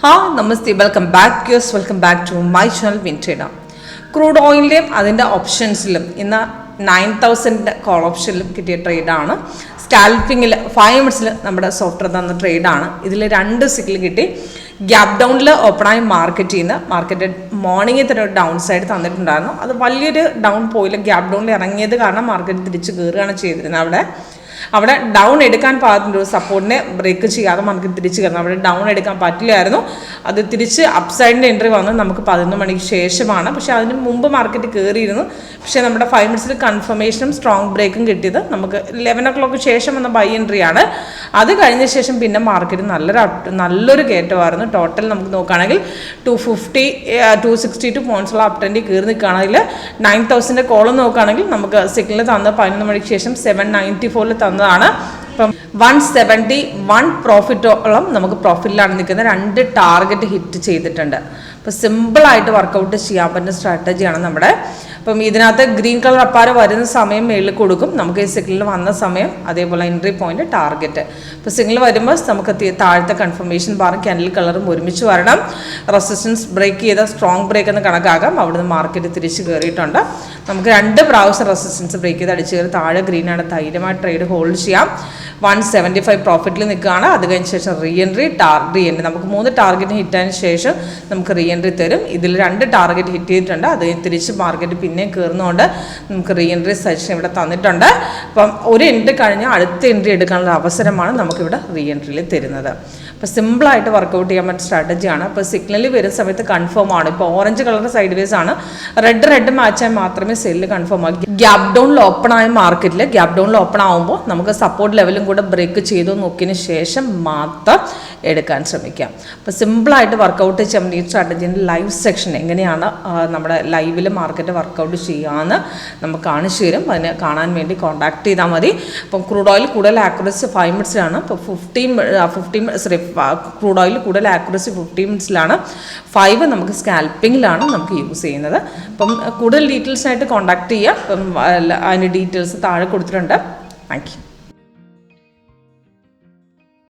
Namaste, welcome back to my channel Vintrader. Crude oil അതിൻ്റെ ഓപ്ഷൻസിലും ഇന്ന് 9000 call ഓപ്ഷനിലും കിട്ടിയ ട്രേഡാണ്. സ്കാൽപ്പിങ്ങിൽ 5 മിനിറ്റ്സിൽ നമ്മുടെ സോഫ്റ്റ്വെയർ തന്ന ട്രേഡാണ്. ഇതിൽ 2 സിക്കിൾ കിട്ടി. ഗ്യാപ് ഡൗണിൽ ഓപ്പണായി മാർക്കറ്റ് മോർണിംഗിൽ തന്നെ ഒരു ഡൗൺ സൈഡ് തന്നിട്ടുണ്ടായിരുന്നു. അത് വലിയൊരു ഡൗൺ പോയില്ല. ഗ്യാപ് ഡൗണിൽ ഇറങ്ങിയത് കാരണം മാർക്കറ്റ് തിരിച്ച് കയറുകയാണ് ചെയ്തിരുന്നത്. അവിടെ ഡൗൺ എടുക്കാൻ പാകത്തിൻ്റെ സപ്പോർട്ടിനെ ബ്രേക്ക് ചെയ്യാതെ മാർക്കറ്റ് തിരിച്ച് കയറുന്നു. അവിടെ ഡൗൺ എടുക്കാൻ പറ്റില്ലായിരുന്നു. അത് തിരിച്ച് അപ്സൈഡിൻ്റെ എൻട്രി വന്നത് നമുക്ക് 11 മണിക്ക് ശേഷമാണ്. പക്ഷേ അതിന് മുമ്പ് മാർക്കറ്റ് കയറിയിരുന്നു. പക്ഷേ നമ്മുടെ 5 മിനിറ്റ്സിൽ കൺഫർമേഷനും സ്ട്രോങ് ബ്രേക്കും കിട്ടിയത് നമുക്ക് 11 o'clock ശേഷം വന്ന ബൈ എൻട്രിയാണ്. അത് കഴിഞ്ഞ ശേഷം പിന്നെ മാർക്കറ്റ് നല്ലൊരു കയറ്റമായിരുന്നു. ടോട്ടൽ നമുക്ക് നോക്കുകയാണെങ്കിൽ 262 പോയിന്റ്സുള്ള അപ് ട്രെൻഡിൽ കയറി നിൽക്കുകയാണെങ്കിൽ 9000 കോളം നോക്കുകയാണെങ്കിൽ നമുക്ക് സിഗ്നൽ തന്ന 11 മണിക്ക് ശേഷം 794 തന്നതാണ്. ഇപ്പം 171 പ്രോഫിറ്റോളം നമുക്ക് പ്രോഫിറ്റിലാണ് നിൽക്കുന്നത്. 2 ടാർഗറ്റ് ഹിറ്റ് ചെയ്തിട്ടുണ്ട്. അപ്പോൾ സിമ്പിളായിട്ട് വർക്കൗട്ട് ചെയ്യാൻ പറ്റുന്ന സ്ട്രാറ്റജിയാണ് നമ്മുടെ. അപ്പം ഇതിനകത്ത് ഗ്രീൻ കളർ അപ്പാര വരുന്ന സമയം മേളിൽ കൊടുക്കും. നമുക്ക് ഈ സിഗ്നൽ വന്ന സമയം അതേപോലെ എൻട്രി പോയിന്റ് ടാർഗറ്റ്. അപ്പോൾ സിഗ്നൽ വരുമ്പോൾ നമുക്ക് താഴത്തെ കൺഫർമേഷൻ ബാറും ക്യാൻഡിൽ കളറും ഒരുമിച്ച് വരണം. റെസിസ്റ്റൻസ് ബ്രേക്ക് ചെയ്ത സ്ട്രോങ് ബ്രേക്ക് എന്ന് കണക്കാക്കാം. അവിടുന്ന് മാർക്കറ്റ് തിരിച്ച് കയറിയിട്ടുണ്ട്. നമുക്ക് 2 പ്രാവശ്യം റെസിസ്റ്റൻസ് ബ്രേക്ക് ചെയ്ത് അടിച്ച് കയറി താഴെ ഗ്രീനാണ്. ധൈര്യമായി ട്രേഡ് ഹോൾഡ് ചെയ്യാം. 175 പ്രോഫിറ്റിൽ നിൽക്കുകയാണ്. അത് കഴിഞ്ഞ ശേഷം റീ എൻട്രി നമുക്ക് 3 ടാർഗറ്റ് ഹിറ്റായതിനു ശേഷം നമുക്ക് റീ എൻട്രി തരും. ഇതിൽ 2 ടാർഗറ്റ് ഹിറ്റ് ചെയ്തിട്ടുണ്ട്. അത് തിരിച്ച് മാർക്കറ്റ് പിന്നെ കയറുന്നതുകൊണ്ട് നമുക്ക് റീ എൻട്രി സജഷൻ ഇവിടെ തന്നിട്ടുണ്ട്. അപ്പം ഒരു എൻട്രി കഴിഞ്ഞാൽ അടുത്ത എൻട്രി എടുക്കാനുള്ള അവസരമാണ് നമുക്കിവിടെ റീ എൻട്രിയിൽ തരുന്നത്. അപ്പോൾ സിമ്പിളായിട്ട് വർക്കൗട്ട് ചെയ്യാൻ പറ്റുന്ന സ്ട്രാറ്റജിയാണ്. അപ്പോൾ സിഗ്നലിൽ വരുന്ന സമയത്ത് കൺഫേം ആണ്. ഇപ്പോൾ ഓറഞ്ച് കളർ സൈഡ് വേസ് ആണ്. റെഡ് മാച്ചാൽ മാത്രമേ സെല്ല് കൺഫേം ആക്കി. ഗ്യാപ് ഡൗണിൽ ഓപ്പൺ ആയ മാർക്കറ്റിൽ ഗ്യാപ് ഡൗണിൽ ഓപ്പൺ ആകുമ്പോൾ നമുക്ക് സപ്പോർട്ട് ലെവലും കൂടെ ബ്രേക്ക് ചെയ്തു നോക്കിയതിന് ശേഷം മാത്രം എടുക്കാൻ ശ്രമിക്കാം. അപ്പോൾ സിമ്പിളായിട്ട് വർക്കൗട്ട് ചെയ്യാൻ ഈ സ്ട്രാറ്റജീൻ്റെ ലൈവ് സെക്ഷൻ എങ്ങനെയാണ് നമ്മുടെ ലൈവിൽ മാർക്കറ്റ് വർക്കൗട്ട് ചെയ്യാമെന്ന് നമുക്ക് കാണിച്ചു തരും. അതിനെ കാണാൻ വേണ്ടി കോൺടാക്ട് ചെയ്താൽ മതി. അപ്പം ക്രൂഡ് ഓയിൽ കൂടുതൽ ആക്യുറസി 5 മിനിറ്റ്സിലാണ്. ഇപ്പോൾ ക്രൂഡ് ഓയിൽ കൂടുതൽ ആക്യുറസി 15 മിനിറ്റ്സിലാണ്. 5 നമുക്ക് സ്കാൽപ്പിങ്ങിലാണ് നമുക്ക് യൂസ് ചെയ്യുന്നത്. അപ്പം കൂടുതൽ ഡീറ്റെയിൽസിനായിട്ട് കോൺടാക്ട് ചെയ്യാം. അപ്പം അതിൻ്റെ ഡീറ്റെയിൽസ് താഴെ കൊടുത്തിട്ടുണ്ട്. Thank you.